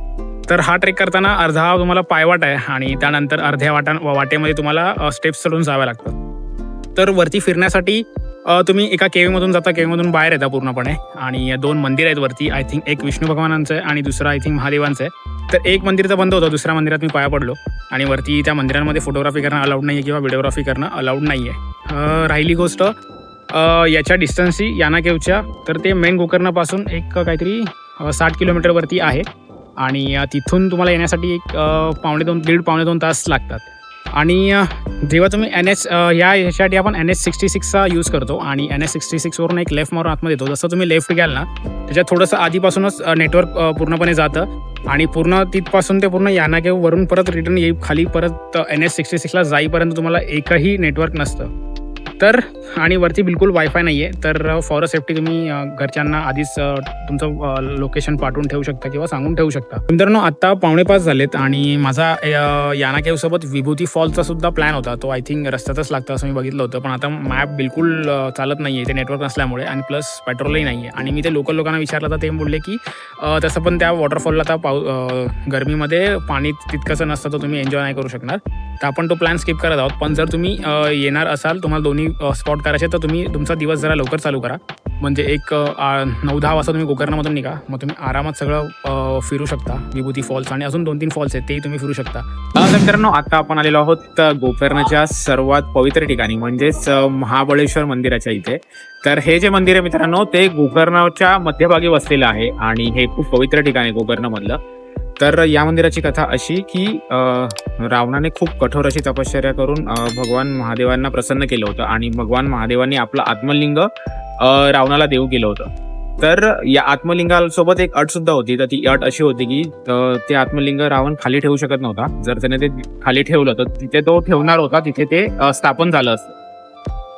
Speaker 1: तर हा ट्रेक करताना अर्धा तुम्हाला पायवाट आहे आणि त्यानंतर अर्ध्या वाटेमध्ये तुम्हाला स्टेप्स चढून जाव्या लागतात. तर वरती फिरण्यासाठी तुम्ही एका केव्हमधून जाता, केव्हमधून बाहेर येता पूर्णपणे. आणि 2 मंदिर आहेत वरती. आय थिंक एक विष्णू भगवानांचं आहे आणि दुसरं आय थिंक महादेवांचं आहे. तर एक मंदिर तर बंद होतं, दुसऱ्या मंदिरात मी पाया पडलो आणि वरती त्या मंदिरांमध्ये फोटोग्राफी करणं अलाउड नाही आहे किंवा व्हिडिओग्राफी करणं अलाउड नाही आहे. राहिली गोष्ट याच्या डिस्टन्सची याना केव्हच्या, तर ते मेन गोकर्णापासून एक काहीतरी 60 किलोमीटरवरती आहे आणि तिथून तुम्हाला येण्यासाठी एक दीड पावणे 2 तास लागतात. आणि जेव्हा तुम्ही यासाठी आपण NH66चा यूज करतो आणि NH66वरून एक लेफ्ट मारून आतमध्ये येतो. जसं तुम्ही लेफ्ट घ्याल ना त्याच्यात थोडंसं आधीपासूनच नेटवर्क पूर्णपणे जातं आणि पूर्ण तिथपासून ते पूर्ण याना केव्हवरून परत रिटर्न खाली परत NH66ला जाईपर्यंत तुम्हाला एकही नेटवर्क नसतं. तर आणि वरती बिलकुल वायफाय नाही आहे. तर फॉर सेफ्टी तुम्ही घरच्यांना आधीच तुमचं लोकेशन पाठवून ठेवू शकता किंवा सांगून ठेवू शकता. मित्रांनो आत्ता 4:45 झालेत आणि माझा याना केव्हसोबत विभूती फॉलचा सुद्धा प्लॅन होता. तो आय थिंक रस्त्यातच लागतं असं मी बघितलं होतं, पण आता मॅप बिलकुल चालत नाही आहे ते नेटवर्क नसल्यामुळे आणि प्लस पेट्रोलही नाही आहे. आणि मी ते लोकल लोकांना विचारलं तर ते बोलले की तसं पण त्या वॉटरफॉलला आता गरमीमध्ये पाणी तितकंसं नसतं, तर तुम्ही एन्जॉय नाही करू शकणार. तर आपण तो प्लॅन स्किप करत आहोत. पण जर तुम्ही येणार असाल, तुम्हाला दोन्ही स्पॉट करायचे, तर तुम्ही तुमचा दिवस जरा लवकर चालू करा. म्हणजे एक 9-10 वाजता तुम्ही गोकर्णामधून निघा, मग तुम्ही आरामात सगळं फिरू शकता. विभूती फॉल्स आणि अजून 2-3 फॉल्स आहेत, तेही तुम्ही फिरू शकता. मित्रांनो आता आपण आलेलो आहोत गोकर्णाच्या सर्वात पवित्र ठिकाणी म्हणजेच महाबळेश्वर मंदिराच्या इथे. तर हे जे मंदिर आहे मित्रांनो ते गोकर्णाच्या मध्यभागी वसलेलं आहे आणि हे खूप पवित्र ठिकाण आहे गोकर्णमधलं. तर या मंदिराची कथा अशी की रावणाने खूप कठोर अशी तपश्चर्या करून भगवान महादेवांना प्रसन्न केलं होतं आणि भगवान महादेवांनी आपलं आत्मलिंग रावणाला देऊ केलं होतं. तर या आत्मलिंगासोबत एक अट सुद्धा होती. तर ती अट अशी होती की ते आत्मलिंग रावण खाली ठेवू शकत नव्हता. जर त्याने ते खाली ठेवलं तर तिथे तो ठेवणार होता, तिथे ते स्थापन झालं असतं.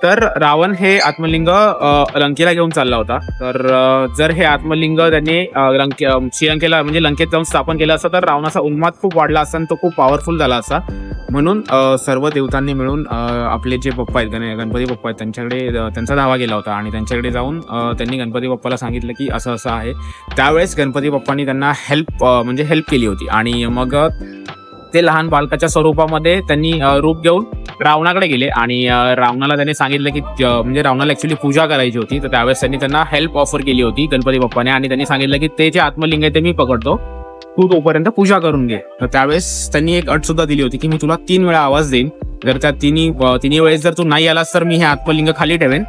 Speaker 1: तर रावण हे आत्मलिंग लंकेला घेऊन चालला होता. तर जर हे आत्मलिंग त्याने श्रीलंकेला म्हणजे लंकेत जाऊन स्थापन केलं असतं तर रावणाचा उन्माद खूप वाढला असता आणि तो खूप पॉवरफुल झाला असता. म्हणून सर्व देवतांनी मिळून आपले जे पप्पा आहेत गणपती पप्पा आहेत त्यांच्याकडे त्यांचा धावा केला होता आणि त्यांच्याकडे जाऊन त्यांनी गणपती बाप्पाला सांगितलं की असं असं आहे. त्यावेळेस गणपती बाप्पांनी त्यांना हेल्प केली होती आणि मग ते लहान बालकाच्या स्वरूपामध्ये त्यांनी रूप घेऊन रावणाकडे गेले आणि रावणाला त्यांनी सांगितलं की म्हणजे रावणाला ऍक्च्युली पूजा करायची होती. तर त्यावेळेस त्यांनी त्यांना हेल्प ऑफर केली होती गणपती बाप्पाने आणि त्यांनी सांगितलं की ते जे आत्मलिंग आहे ते मी पकडतो, तू तोपर्यंत पूजा करून घे. तर त्यावेळेस त्यांनी एक अट सुद्धा दिली होती की मी तुला 3 वेळा आवाज देईन, जर त्या तिन्ही वेळेस जर तू नाही आलास तर मी हे आत्मलिंग खाली ठेवेन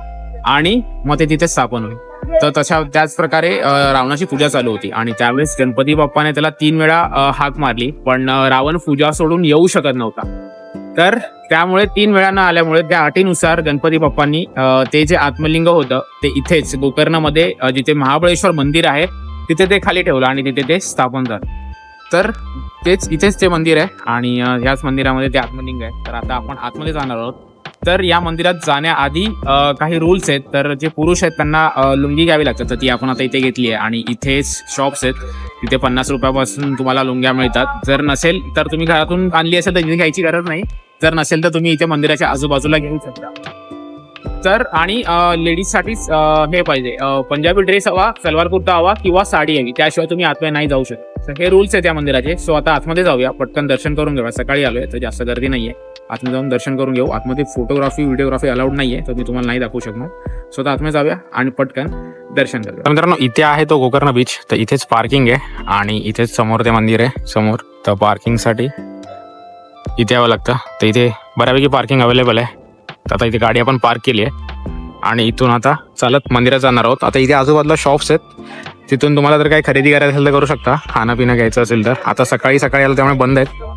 Speaker 1: आणि मग ते तिथे स्थापन होईल. तर त्याच प्रकारे रावणाची पूजा चालू होती आणि त्यावेळेस गणपती बाप्पाने त्याला 3 वेळा हाक मारली, पण रावण पूजा सोडून येऊ शकत नव्हता. तर त्यामुळे 3 वेळा न आल्यामुळे त्या अटीनुसार गणपती बाप्पांनी ते जे आत्मलिंग होतं ते इथेच गोकर्णमध्ये जिथे महाबळेश्वर मंदिर आहे तिथे ते खाली ठेवलं आणि तिथे ते स्थापन झालं. तर इथेच ते मंदिर आहे आणि ह्याच मंदिरामध्ये ते आत्मलिंग आहे. तर आता आपण आतमध्ये जाणार आहोत. तर या मंदिरात जाण्याआधी काही रूल्स आहेत. तर जे पुरुष आहेत त्यांना लुंगी घ्यावी लागतात, तर ती आपण आता इथे घेतली आहे आणि इथेच शॉप्स आहेत, तिथे 50 रुपयापासून तुम्हाला लुंग्या मिळतात. जर नसेल तर तुम्ही घरातून आणली असेल तर इथे घ्यायची गरज नाही. जर नसेल तर तुम्ही इथे मंदिराच्या आजूबाजूला घेऊ शकता. तर आणि लेडीजसाठीच हे पाहिजे, पंजाबी ड्रेस हवा, सलवार कुर्ता हवा किंवा साडी हवी, त्याशिवाय तुम्ही आतमध्ये नाही जाऊ शकत. हे रूल्स आहेत या मंदिराचे. सो आता आतमध्ये जाऊया, पटकन दर्शन करून घेऊया. सकाळी आलोय तर जास्त गर्दी नाहीये, आतमध्ये जाऊन दर्शन करून घेऊ. आतमध्ये फोटोग्राफी व्हिडिओग्राफी अलाउड नाहीये, तर मी तुम्हाला नाही दाखवू शकणार. सो आता आतमध्ये जाऊया आणि पटकन दर्शन करूया. मित्रांनो इथे आहे तो गोकर्ण बीच. तर इथेच पार्किंग आहे आणि इथेच समोर ते मंदिर आहे समोर. तर पार्किंगसाठी इथे यावं लागतं. तर इथे बऱ्यापैकी पार्किंग अवेलेबल आहे. तर आता इथे गाडी आपण पार्क केली आहे आणि इथून आता चालत मंदिरात जाणार आहोत. आता इथे आजूबाजूला शॉप्स आहेत, तिथून तुम्हाला जर काही खरेदी करायचं असेल तर करू शकता, खाणं पिणं घ्यायचं असेल तर. आता सकाळी आलं त्यामुळे बंद आहेत.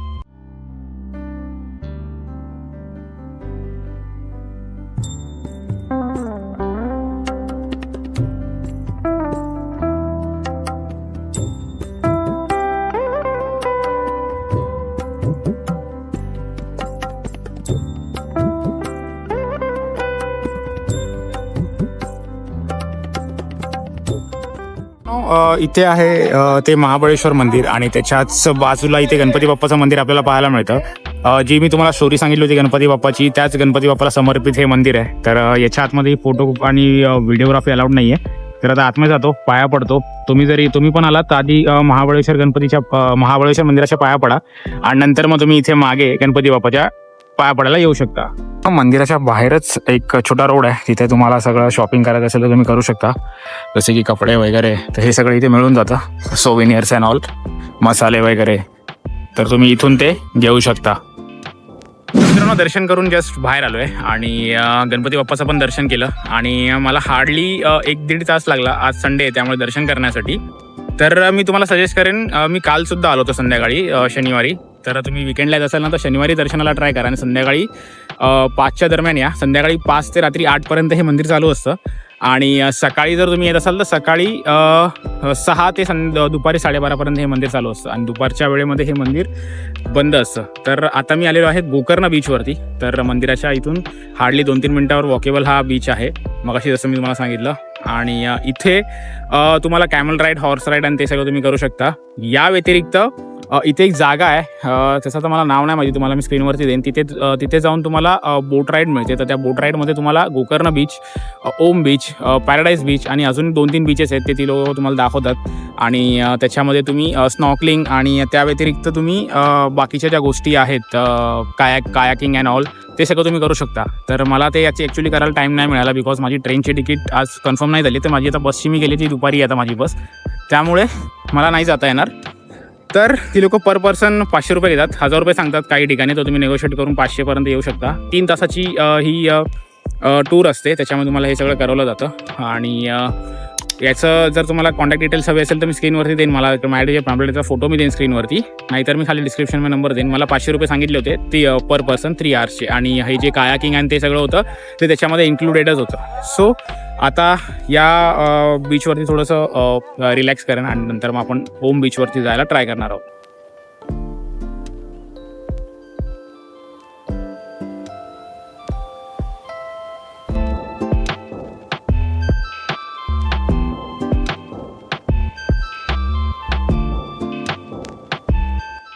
Speaker 1: इथे आहे ते महाबळेश्वर मंदिर आणि त्याच्याच बाजूला इथे गणपती बाप्पाचं मंदिर आपल्याला पाहायला मिळतं. जी मी तुम्हाला स्टोरी सांगितली होती गणपती बाप्पाची, त्याच गणपती बाप्पाला समर्पित हे मंदिर आहे. तर याच्या आतमध्ये फोटो आणि व्हिडिओग्राफी अलाउड नाही आहे. तर आता आतमध्ये जातो, पाया पडतो. तुम्ही पण आलात तर आधी महाबळेश्वर मंदिराच्या पाया पडा आणि नंतर मग तुम्ही इथे मागे गणपती बाप्पाच्या पाया पडायला येऊ शकता. मंदिराच्या बाहेरच एक छोटा रोड आहे, तिथे तुम्हाला सगळं शॉपिंग करायचं असेल तर तुम्ही करू शकता, जसे की कपडे वगैरे. तर हे सगळं इथे मिळून जातं, सोव्हिनियर्स अँड ऑल, मसाले वगैरे. तर तुम्ही इथून ते घेऊ शकता. मित्रांनो, दर्शन करून जस्ट बाहेर आलो आहे आणि गणपती बाप्पाचं पण दर्शन केलं आणि मला हार्डली 1-1.5 तास लागला. आज संडे आहे त्यामुळे दर्शन करण्यासाठी. तर मी तुम्हाला सजेस्ट करेन, मी कालसुद्धा आलो होतो संध्याकाळी शनिवारी. तर तुम्ही विकेंडला येत असाल ना तर शनिवारी दर्शनाला ट्राय करा आणि संध्याकाळी 5च्या दरम्यान या. संध्याकाळी 5 ते रात्री 8पर्यंत हे मंदिर चालू असतं आणि सकाळी जर तुम्ही येत असाल तर सकाळी 6 ते दुपारी 12:30पर्यंत हे मंदिर चालू असतं आणि दुपारच्या वेळेमध्ये हे मंदिर बंद असतं. तर आता मी आलेलो आहे गोकर्ण बीचवरती. तर मंदिराच्या इथून हार्डली 2-3 मिनिटावर वॉकेबल हा बीच आहे, मगाशी जसं मी तुम्हाला सांगितलं. आणि इथे तुम्हाला कॅमल राईड, हॉर्स राईड आणि ते सगळं तुम्ही करू शकता. या व्यतिरिक्त इथे एक जागा आहे, त्याचं तर मला नाव नाही माहिती, तुम्हाला मी स्क्रीनवरती देईन. तिथे जाऊन तुम्हाला बोट राईड मिळते. तर त्या बोट राईडमध्ये तुम्हाला Gokarna beach, Om beach, paradise beach आणि अजून 2-3 बीचेस आहेत, ते लोक तुम्हाला दाखवतात. आणि त्याच्यामध्ये तुम्ही स्नॉकलिंग आणि त्या व्यतिरिक्त तुम्ही बाकीच्या ज्या गोष्टी आहेत, कायाकिंग अँड ऑल, ते सगळं तुम्ही करू शकता. तर मला ते याची ॲक्च्युली करायला टाईम नाही मिळाला बिकॉज माझी ट्रेनची तिकीट आज कन्फर्म नाही झाली. तर माझी आता बसची मी गेली ती दुपारी, आता माझी बस, त्यामुळे मला नाही जाता येणार. तर ती लोक पर पर्सन 500 रुपये घेतात, 1000 रुपये सांगतात काही ठिकाणी. तर तुम्ही नेगोशिएट करून 500पर्यंत येऊ शकता. 3 तासाची ही टूर असते, त्याच्यामध्ये तुम्हाला हे सगळं करवलं जातं. आणि याचं जर तुम्हाला कॉन्टॅक्ट डिटेल्स हवे असेल तर मी स्क्रीनवरती देईन. मला माझ्या जे पॅम्पलेटचा फोटो मी देईन स्क्रीनवरती, नाहीतर मी खाली डिस्क्रिप्शनमध्ये नंबर देईन. मला 500 रुपये सांगितले होते ती पर पर्सन 3 आवर्सचे. आणि हे जे कायाकिंग आणि ते सगळं होतं ते त्याच्यामध्ये इन्क्लुडेडच होतं. सो आता या बीचवरती थोडंसं रिलॅक्स करेन आणि नंतर मग आपण ओम बीचवरती जायला ट्राय करणार आहोत.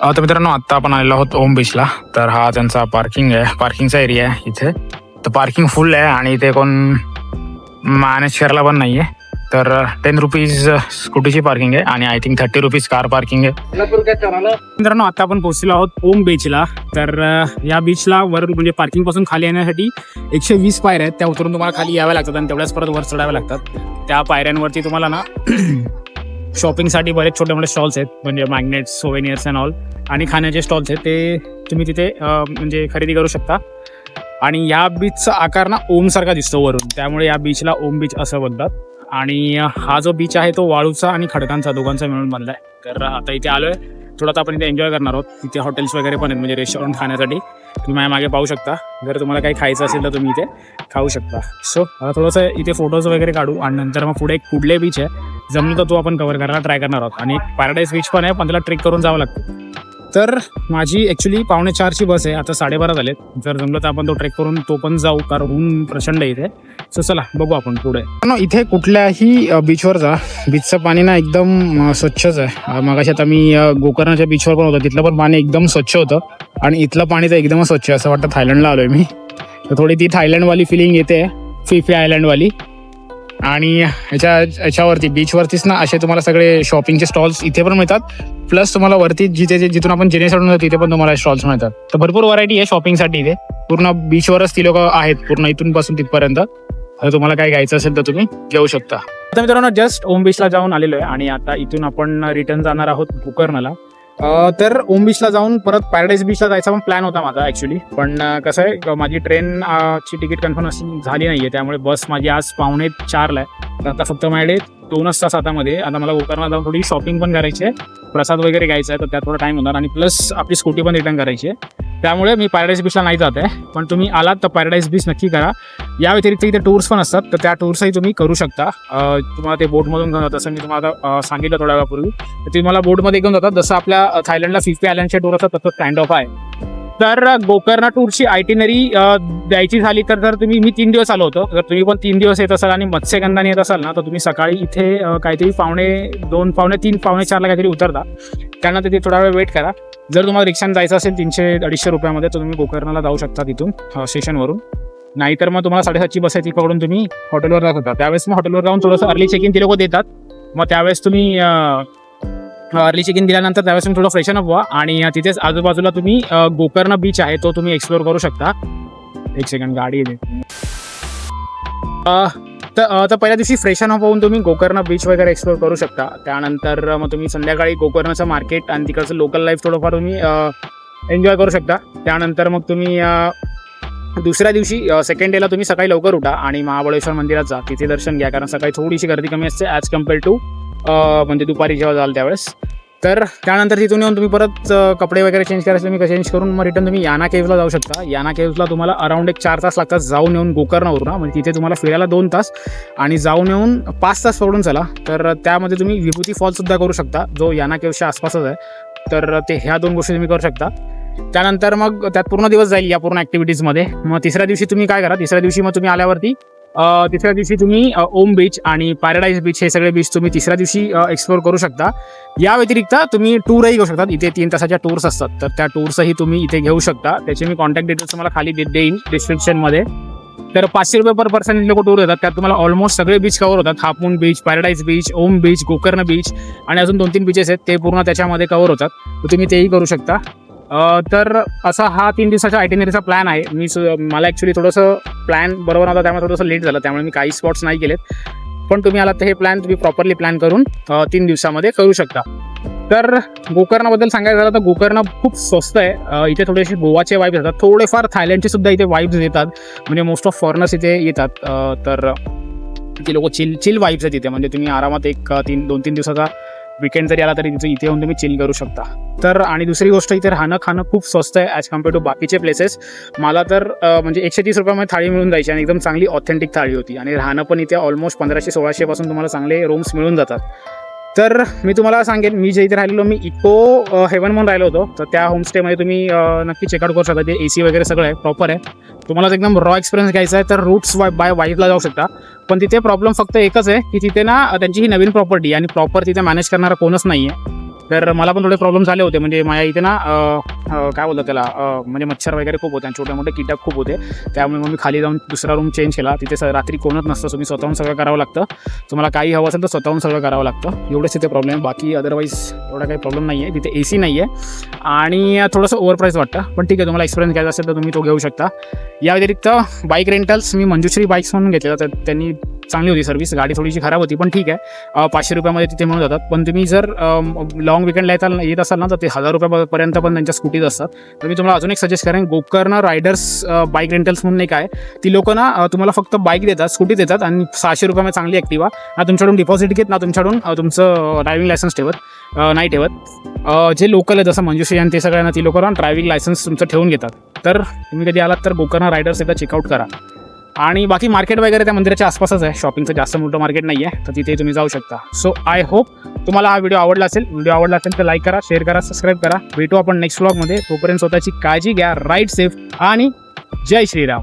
Speaker 1: तर मित्रांनो, आत्ता आपण आलेलो आहोत ओम बीचला. तर हा त्यांचा पार्किंगचा एरिया आहे इथे. तर पार्किंग फुल आहे आणि इथे कोण मॅनेज करायला पण नाही आहे. तर 10 रुपीज स्कूटीची पार्किंग आहे आणि I think 30 rupees car parking आहे. मित्रांनो, आता आपण पोहोचलो आहोत ओम बीचला. तर या बीचला वर म्हणजे पार्किंगपासून खाली येण्यासाठी 120 पायऱ्या आहेत, त्या उतरून तुम्हाला खाली याव्या लागतात आणि तेवढ्याच परत वर चढाव्या लागतात. त्या पायऱ्यांवरती तुम्हाला ना शॉपिंगसाठी बरेच छोटे मोठे स्टॉल्स आहेत, म्हणजे मॅग्नेट्स, सोवेनियर्स अँड ऑल, आणि खाण्याचे स्टॉल्स आहेत, ते तुम्ही तिथे म्हणजे खरेदी करू शकता. आणि या बीचचा आकार ना ओमसारखा दिसतो वरून, त्यामुळे या बीचला ओम बीच असं बोलतात. आणि हा जो बीच आहे तो वाळूचा आणि खडकांचा दोघांचा मिळून बनला आहे. तर आता इथे आलो आहे, थोडं आता आपण इथे एन्जॉय करणार आहोत. इथे हॉटेल्स वगैरे पण आहेत, म्हणजे रेस्टॉरंट खाण्यासाठी. तुम्ही माझ्या मागे पाहू शकता. जर तुम्हाला काही खायचं असेल तर तुम्ही इथे खाऊ शकता. सो आता थोडंसं इथे फोटोज वगैरे काढू आणि नंतर मग पुढे एक कुडले बीच आहे, जमलं तर तो आपण कव्हर करायला ट्राय करणार आहोत. आणि एक पॅराडाईज बीच पण आहे, पण त्याला ट्रेक करून जावं लागतं. तर माझी ॲक्च्युली 3:45ची बस आहे, आता 12:30 झालेत. जर जमलं तर आपण तो ट्रेक करून तो पण जाऊ, कारण ऊन प्रचंड इथे. सो चला बघू आपण पुढे. इथे कुठल्याही बीचवर जा, बीचचं पाणी ना एकदम स्वच्छच आहे. मगाशी आता मी गोकर्णाच्या बीचवर पण होतो, तिथलं पण पाणी एकदम स्वच्छ होतं आणि इथलं पाणी तर एकदमच स्वच्छ आहे. असं वाटतं थायलंडला आलो आहे मी. तर थोडी ती थायलंडवाली फिलिंग येते, फी आयलंडवाली. आणि ह्याच्यावरती बीचवरतीच ना असे तुम्हाला सगळे शॉपिंगचे स्टॉल्स इथे पण मिळतात, प्लस तुम्हाला वरती जिथून आपण जेनेसाठी जातो तिथे पण तुम्हाला स्टॉल्स मिळतात. तर भरपूर व्हरायटी आहे शॉपिंगसाठी इथे. पूर्ण बीचवरच ती लोक आहेत, पूर्ण इथून पासून तिथपर्यंत. आता तुम्हाला काय घ्यायचं असेल तर तुम्ही घेऊ शकता. आता मित्रांनो, जस्ट ओम बीचला जाऊन आलेलो आहे आणि आता इथून आपण रिटर्न जाणार आहोत गोकर्णला. तर ओम बीचला जाऊन परत पॅराडाईज बीचला जायचा पण प्लॅन होता माझा ॲक्च्युली, पण कसं आहे माझी ट्रेनची तिकीट कन्फर्म झाली नाही आहे, त्यामुळे बस माझी आज 3:45ला आहे. तर आता फक्त माझ्याकडे 2च तास हातामध्ये. आता मला गोकर्णला जाऊन थोडी शॉपिंग पण करायची आहे, प्रसाद वगैरे घ्यायचा आहे, तर त्यात थोडा टाईम होणार आणि प्लस आपली स्कूटी पण रिटर्न करायची आहे. त्यामुळे मी पॅराडाईज बीचला नाही जात आहे, पण तुम्ही आलात तर पॅराडाईज बीच नक्की करा. या व्यतिरिक्त इथे टूर्स पण असतात, तर त्या टूर्सही तुम्ही करू शकता. तुम्हाला ते बोटमधून घेऊन जातात, असं मी तुम्हाला सांगितलं थोड्या वेळापूर्वी. तर ते मला बोटमध्ये घेऊन जातात, जसं आपल्या थायलंडला फिफी आयलंडचे टूर असतात तसं काइंड ऑफ आहे. तर गोकर्ण टूरची आयटिनरी द्यायची झाली तर तुम्ही, मी 3 दिवस आलो होतो, जर तुम्ही पण 3 दिवस येत असाल आणि मत्स्यगंधाने येत असाल ना, तर तुम्ही सकाळी इथे काहीतरी 2:30, 3:30, 4:30ला काहीतरी उतरता. त्यानंतर तिथे थोडा वेळ वेट करा. जर तुम्हाला रिक्षाने जायचं असेल 300-250 रुपयामध्ये, तर तुम्ही गोकर्णला जाऊ शकता तिथून स्टेशनवरून. नाहीतर मग तुम्हाला 7:30ची बस आहे, ती पकडून तुम्ही हॉटेलवर जात होता. त्यावेळेस मग हॉटेलवर जाऊन थोडंसं अर्ली चेक इन ते लोक देतात. मग त्यावेळेस तुम्ही अर्ली चेक इन दिल्यानंतर त्यावेळेस तुम्ही थोडं फ्रेशन अप व्हा आणि तिथेच आजूबाजूला तुम्ही गोकर्ण बीच आहे तो तुम्ही एक्सप्लोर करू शकता. एक सेकंड, गाडी येते. तर पहिल्या दिवशी फ्रेशन अप होऊन तुम्ही गोकर्ण बीच वगैरे एक्सप्लोर करू शकता. त्यानंतर मग तुम्ही संध्याकाळी गोकर्णचं मार्केट आणि तिकडचं लोकल लाईफ थोडंफार तुम्ही एन्जॉय करू शकता. त्यानंतर मग तुम्ही दुसऱ्या दिवशी सेकंड डेला तुम्ही सकाळी लवकर उठा आणि महाबळेश्वर मंदिरात जा, तिथे दर्शन घ्या, कारण सकाळी थोडीशी गर्दी कमी असते ॲज कम्पेअर टू म्हणजे दुपारी जेव्हा जाल त्यावेळेस. तर त्यानंतर तिथून येऊन तुम्ही परत कपडे वगैरे चेंज करायचे तुम्ही चेंज करून मग रिटर्न तुम्ही याना केव्हला जाऊ शकता. याना केव्हला तुम्हाला अराउंड 4 तास लागतात जाऊन येऊन गोकर्णवरून, म्हणजे तिथे तुम्हाला फिरायला 2 तास आणि जाऊन येऊन 5 तास सोडून चला. तर त्यामध्ये तुम्ही विभूती फॉलसुद्धा करू शकता, जो याना केव्हच्या आसपासच आहे. तर ते ह्या 2 गोष्टी तुम्ही करू शकता. त्यानंतर मग त्यात पूर्ण दिवस जाईल या पूर्ण ॲक्टिव्हिटीजमध्ये. मग तिसऱ्या दिवशी तुम्ही काय करा, तिसऱ्या दिवशी मग तुम्ही आल्यावरती तिसऱ्या दिवशी तुम्ही ओम बीच आणि पॅराडाईज बीच हे सगळे बीच तुम्ही तिसऱ्या दिवशी एक्सप्लोर करू शकता. या व्यतिरिक्त तुम्ही टूरही घेऊ शकता. इथे 3 तासाच्या टूर्स असतात, तर त्या टूर्सही तुम्ही इथे घेऊ शकता. त्याचे मी कॉन्टॅक्ट डिटेल्स तुम्हाला खाली देईन डिस्क्रिप्शनमध्ये. तर 500 रुपये पर पर्सन लोक टूर देतात. त्यात तुम्हाला ऑलमोस्ट सगळे बीच कव्हर होतात. Half moon beach, paradise beach, Om beach, Gokarna beach आणि अजून 2-3 बीचेस आहेत, ते पूर्ण त्याच्यामध्ये कव्हर होतात. तर तुम्ही तेही करू शकता. तर असा हा 3 दिवसाच्या आयटिनरीचा प्लॅन आहे. मला ॲक्च्युली थोडंसं प्लॅन बरोबर नव्हता, त्यामुळे थोडंसं लेट झालं, त्यामुळे मी काही स्पॉट्स नाही केलेत. पण तुम्ही आलात तर हे प्लॅन तुम्ही प्रॉपरली प्लॅन करून 3 दिवसामध्ये करू शकता. तर गोकर्णबद्दल सांगायचं झालं तर गोकर्ण खूप स्वस्त आहे. इथे थोडेसे गोवाचे वाईब्स येतात, थोडेफार थायलंडचे सुद्धा इथे वाईब्स येतात, म्हणजे मोस्ट ऑफ फॉरेनर्स इथे येतात. तर ती लोक चिल वाईब्स आहेत इथे, म्हणजे तुम्ही आरामात 2-3 दिवसाचा वीकेंड जरी आला तरी इथे येऊन तुम्ही चिल करू शकता. तर आणि दुसरी गोष्ट, इथे राहणं खाणं खूप स्वस्त आहे ॲज कम्पेअर टू बाकीचे प्लेसेस. मला तर म्हणजे 130 रुपयामध्ये थाळी मिळून जायची आणि एकदम चांगली ऑथेंटिक थाळी होती. आणि राहणं पण इथे ऑलमोस्ट 1500-1600 पासून तुम्हाला चांगले रूम्स मिळून जातात. तर मी तुम्हाला सांगेन, मी जे इथे राहिलेलो, मी इको हेवन म्हणून राहिलो होतो, तर त्या होमस्टेमध्ये तुम्ही नक्की चेकआउट करू शकता. ते AC वगैरे सगळं आहे, प्रॉपर आहे. तुम्हाला एकदम रॉ एक्सपिरियन्स घ्यायचा आहे तर रूट्स बाय वाईफला जाऊ शकता. पण तिथे प्रॉब्लेम फक्त एकच आहे की तिथे ना त्यांची ही नवीन प्रॉपर्टी आणि प्रॉपर तिथे मॅनेज करणारा कोणच नाही आहे. तर मला पण थोडे प्रॉब्लेम झाले होते, म्हणजे माझ्या इथे ना काय बोलतात त्याला, म्हणजे मच्छर वगैरे खूप होते आणि छोटे मोठे कीटक खूप होते. त्यामुळे मग मी खाली जाऊन दुसरा रूम चेंज केला. तिथे रात्री कोणच नसतं, तुम्ही स्वतःहून सगळं करावं लागतं. तुम्हाला काही हवं असेल तर स्वतःहून सगळं करावं लागतं. एवढंच तिथे प्रॉब्लेम आहे, बाकी अदरवाईज एवढा काही प्रॉब्लेम नाही आहे. तिथे AC नाही आहे आणि थोडंसं ओव्हर प्राईस वाटतं, पण ठीक आहे, तुम्हाला एक्सपिरियन्स घ्यायचा असेल तर तुम्ही तो घेऊ शकता. या व्यतिरिक्त बाईक रेंटल्स मी मंजुश्री बाईक्स म्हणून घेतलेला, तर त्यांनी चांगली होती सर्व्हिस. गाडी थोडीशी खराब होती, पण ठीक आहे, 500 रुपयामध्ये तिथे मिळून जातात. पण तुम्ही जर लॉंग विकेंडला येत असाल ना, तर ते 1000 रुपयापर्यंत पण त्यांच्या स्कूटीज असतात. तर मी तुम्हाला अजून एक सजेस्ट करेन, गोकर्ण रायडर्स बाईक रेंटल्स म्हणून एक आहे. ती लोक ना तुम्हाला फक्त बाईक देतात, स्कूटी देतात आणि 600 रुपयामध्ये चांगली ॲक्टिवा. ना तुमच्याकडून डिपॉझिट घेत, ना तुमच्याकडून तुमचं ड्रायव्हिंग लायसन्स नाही ठेवत. जे लोकल आहे जसं मंजुश्री आणि ते सगळ्यांना, ती लोक ना ड्रायव्हिंग लायसन्स तुमचं ठेवून घेतात. तर तुम्ही कधी आलात तर गोकर्ण रायडर्स एकदा चेकआउट करा. आणि बाकी मार्केट वगैरे त्या मंदिराच्या आसपासच आहे, शॉपिंगचं जास्त मोठं मार्केट नाही आहे, तर तिथे तुम्ही जाऊ शकता. सो आय होप तुम्हाला हा व्हिडिओ आवडला असेल तर लाईक करा, शेअर करा, सबस्क्राईब करा. भेटू आपण नेक्स्ट व्लॉगमध्ये. तोपर्यंत स्वतःची काळजी घ्या, राईड सेफ आणि जय श्रीराम.